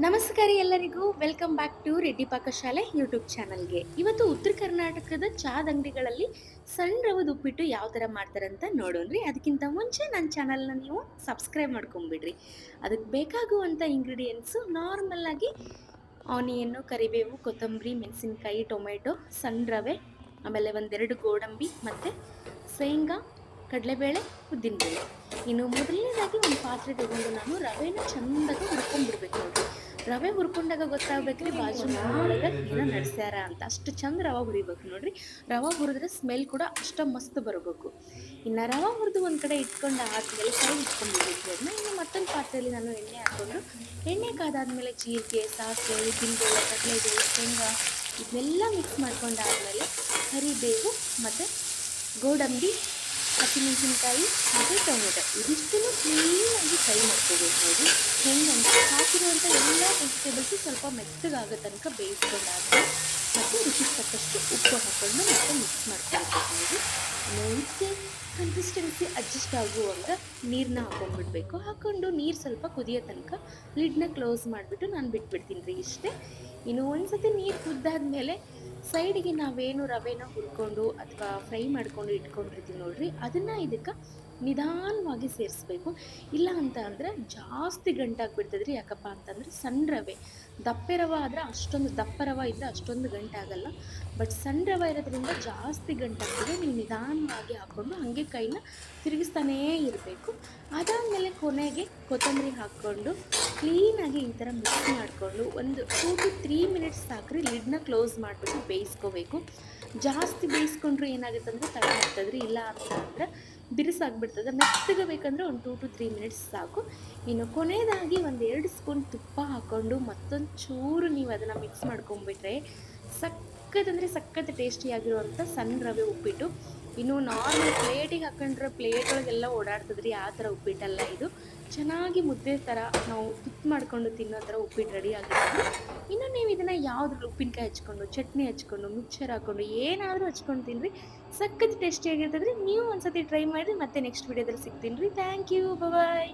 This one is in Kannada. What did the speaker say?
ನಮಸ್ಕಾರ ಎಲ್ಲರಿಗೂ welcome back to Reddy Pakashale YouTube ಚಾನಲ್ಗೆ. ಇವತ್ತು ಉತ್ತರ ಕರ್ನಾಟಕದ ಚಾದ ಅಂಗಡಿಗಳಲ್ಲಿ ಸಣ್ಣ ರವದ ಉಪ್ಪಿಟ್ಟು ಯಾವ ಥರ ಮಾಡ್ತಾರೆ ಅಂತ ನೋಡೋಣ್ರಿ. ಅದಕ್ಕಿಂತ ಮುಂಚೆ ನನ್ನ ಚಾನಲ್ನ ನೀವು ಸಬ್ಸ್ಕ್ರೈಬ್ ಮಾಡ್ಕೊಂಬಿಡ್ರಿ. ಅದಕ್ಕೆ ಬೇಕಾಗುವಂಥ ಇಂಗ್ರೀಡಿಯೆಂಟ್ಸು ನಾರ್ಮಲ್ ಆಗಿ ಆನಿಯನ್ನು, ಕರಿಬೇವು, ಕೊತ್ತಂಬರಿ, ಮೆಣಸಿನಕಾಯಿ, ಟೊಮೆಟೊ, ಸಣ್ಣ ರವೆ, ಆಮೇಲೆ ಒಂದೆರಡು ಗೋಡಂಬಿ ಮತ್ತು ಶೇಂಗಾ, ಕಡಲೆಬೇಳೆ, ಉದ್ದಿನಬೇಳೆ. ಇನ್ನು ಮೊದಲನೇದಾಗಿ ಒಂದು ಪಾತ್ರೆ ತಗೊಂಡು ನಾನು ರವೆನ ಚಂದಾಗಿ ಹುರ್ಕೊಂಡ್ಬಿಡ್ಬೇಕು ನೋಡ್ರಿ. ರವೆ ಹುರ್ಕೊಂಡಾಗ ಗೊತ್ತಾಗ್ಬೇಕ್ರಿ ಬಾಜು ಮನೆಯೊಳಗೆ ಏನೋ ನಡೆಸ್ಯಾರ ಅಂತ. ಅಷ್ಟು ಚಂದ ರವೆ ಹುರಿಬೇಕು ನೋಡ್ರಿ. ರವೆ ಹುರಿದ್ರೆ ಸ್ಮೆಲ್ ಕೂಡ ಅಷ್ಟು ಮಸ್ತ್ ಬರಬೇಕು. ಇನ್ನು ರವೆ ಹುರಿದು ಒಂದು ಕಡೆ ಇಟ್ಕೊಂಡು ಆದ್ಮೇಲೆ ಸೈಡ್ ಇಟ್ಕೊಂಡ್ಬಿಡ್ಬೇಕು ಅದನ್ನ. ಇನ್ನು ಮತ್ತೊಂದು ಪಾತ್ರೆಯಲ್ಲಿ ನಾನು ಎಣ್ಣೆ ಹಾಕ್ಕೊಂಡು, ಎಣ್ಣೆ ಕಾದಾದ್ಮೇಲೆ ಜೀರಿಗೆ, ಸಾಸಿವೆ, ಉದ್ದಿನಬೇಳೆ, ಕಡಲೆಬೇಳೆ, ಶೇಂಗಾ ಇದನ್ನೆಲ್ಲ ಮಿಕ್ಸ್ ಮಾಡ್ಕೊಂಡಾದ್ಮೇಲೆ ಕರಿಬೇವು ಮತ್ತು ಗೋಡಂಬಿ, ಹಸಿಮೆಣಸಿನ್ಕಾಯಿ ಮತ್ತು ಟೊಮೆಟೊ ಇದಿಷ್ಟನ್ನು ಕ್ಲೀನಾಗಿ ಫ್ರೈ ಮಾಡ್ಕೋಬೇಕು ನೋಡಿ. ಹೆಂಗಂದ್ರೆ ಹಾಕಿರುವಂಥ ಎಲ್ಲ ವೆಜಿಟೇಬಲ್ಸು ಸ್ವಲ್ಪ ಮೆತ್ತಗಾಗೋ ತನಕ ಬೇಯಿಸ್ಕೊಂಡಾದ್ಮೇಲೆ ಮತ್ತು ರುಚಿಗೆ ತಕ್ಕಷ್ಟು ಉಪ್ಪು ಹಾಕ್ಕೊಂಡು ಮತ್ತೆ ಮಿಕ್ಸ್ ಮಾಡ್ಕೊಳ್ಬೇಕು ನೋಡಿ. ಇದಕ್ಕೆ ಕನ್ಸಿಸ್ಟೆನ್ಸಿ ಅಡ್ಜಸ್ಟ್ ಆಗುವಂಗ ನೀರನ್ನ ಹಾಕೊಂಡ್ಬಿಡ್ಬೇಕು. ಹಾಕ್ಕೊಂಡು ನೀರು ಸ್ವಲ್ಪ ಕುದಿಯೋ ತನಕ ಲಿಡ್ನ ಕ್ಲೋಸ್ ಮಾಡಿಬಿಟ್ಟು ನಾನು ಬಿಟ್ಬಿಡ್ತೀನಿ ರೀ. ಇಷ್ಟೇ. ಇನ್ನು ಒಂದ್ಸತಿ ನೀರು ಕುದ್ದಾದ್ಮೇಲೆ ಸೈಡಿಗೆ ನಾವೇನು ರವೆನ ಹುರ್ಕೊಂಡು ಅಥವಾ ಫ್ರೈ ಮಾಡ್ಕೊಂಡು ಇಟ್ಕೊಂಡಿರ್ತೀವಿ ನೋಡ್ರಿ, ಅದನ್ನು ಇದಕ್ಕೆ ನಿಧಾನವಾಗಿ ಸೇರಿಸ್ಬೇಕು. ಇಲ್ಲ ಅಂತ ಅಂದರೆ ಜಾಸ್ತಿ ಗಂಟಾಗ್ಬಿಡ್ತದ್ರಿ. ಯಾಕಪ್ಪ ಅಂತಂದರೆ ಸಣ್ಣ ರವೆ, ದಪ್ಪೆ ರವೆ ಆದರೆ ಅಷ್ಟೊಂದು, ದಪ್ಪ ರವೆ ಇದ್ದರೆ ಅಷ್ಟೊಂದು ಗಂಟಾಗಲ್ಲ. ಬಟ್ ಸಣ್ಣ ರವೆ ಇರೋದ್ರಿಂದ ಜಾಸ್ತಿ ಗಂಟಾಗ್ತದೆ. ನೀವು ನಿಧಾನವಾಗಿ ಹಾಕ್ಕೊಂಡು ಹಾಗೆ ಕೈನ ತಿರುಗಿಸ್ತಾನೇ ಇರಬೇಕು. ಅದಾದಮೇಲೆ ಕೊನೆಗೆ ಕೊತ್ತಂಬರಿ ಹಾಕ್ಕೊಂಡು ಕ್ಲೀನಾಗಿ ಈ ಥರ ಮಿಕ್ಸ್ ಮಾಡಿಕೊಂಡು ಒಂದು 2 to 3 ಮಿನಿಟ್ಸ್ ಸಾಕ್ರಿ. ಲಿಡ್ನ ಕ್ಲೋಸ್ ಮಾಡಿಬಿಟ್ಟು ಬೇಯಿಸ್ಕೋಬೇಕು. ಜಾಸ್ತಿ ಬೇಯಿಸ್ಕೊಂಡ್ರೆ ಏನಾಗುತ್ತೆ ಅಂದರೆ ತಳ ಆಗ್ತದ್ರಿ. ಇಲ್ಲ ಅಂತ ಅಂದರೆ ಬಿರುಸಾಗ್ಬಿಡ್ತದೆ. ಮೆತ್ತಗೆ ಬೇಕಂದ್ರೆ ಒಂದು 2 to 3 ಮಿನಿಟ್ಸ್ ಸಾಕು. ಇನ್ನು ಕೊನೆಯದಾಗಿ ಒಂದು 2 ಸ್ಪೂನ್ ತುಪ್ಪ ಹಾಕ್ಕೊಂಡು ಮತ್ತೊಂದು ಚೂರು ನೀವು ಅದನ್ನು ಮಿಕ್ಸ್ ಮಾಡ್ಕೊಂಬಿಟ್ರೆ ಸಖತ್ತಂದರೆ ಸಖತ್ ಟೇಸ್ಟಿಯಾಗಿರುವಂಥ ಸಣ್ಣ ರವೆ ಉಪ್ಪಿಟ್ಟು. ಇನ್ನು ನಾರ್ಮಲ್ ಪ್ಲೇಟಿಗೆ ಹಾಕೊಂಡ್ರೆ ಪ್ಲೇಟ್ ಒಳಗೆಲ್ಲ ಓಡಾಡ್ತದ್ರಿ. ಆ ಥರ ಉಪ್ಪಿಟ್ಟಲ್ಲ ಇದು. ಚೆನ್ನಾಗಿ ಮುದ್ದೆ ಥರ ನಾವು ತುಪ್ಪ ಮಾಡ್ಕೊಂಡು ತಿನ್ನೋ ಥರ ಉಪ್ಪಿಟ್ಟು ರೆಡಿ ಆಗಿರ್ತದೆ. ಇನ್ನು ನೀವು ಇದನ್ನು ಯಾವುದ್ರಲ್ಲಿ ಉಪ್ಪಿನಕಾಯಿ ಹಚ್ಕೊಂಡು, ಚಟ್ನಿ ಹಚ್ಕೊಂಡು, ಮಿಕ್ಸರ್ ಹಾಕ್ಕೊಂಡು ಏನಾದರೂ ಹಚ್ಕೊಂಡು ತಿನ್ನಿರಿ. ಸಖತ್ ಟೇಸ್ಟಿಯಾಗಿರ್ತದೆ ರೀ. ನೀವು ಒಂದ್ಸತಿ ಟ್ರೈ ಮಾಡಿರಿ. ಮತ್ತೆ ನೆಕ್ಸ್ಟ್ ವೀಡಿಯೋದಲ್ಲಿ ಸಿಗ್ತೀನಿ ರೀ. Thank you. ಬಾಯ್.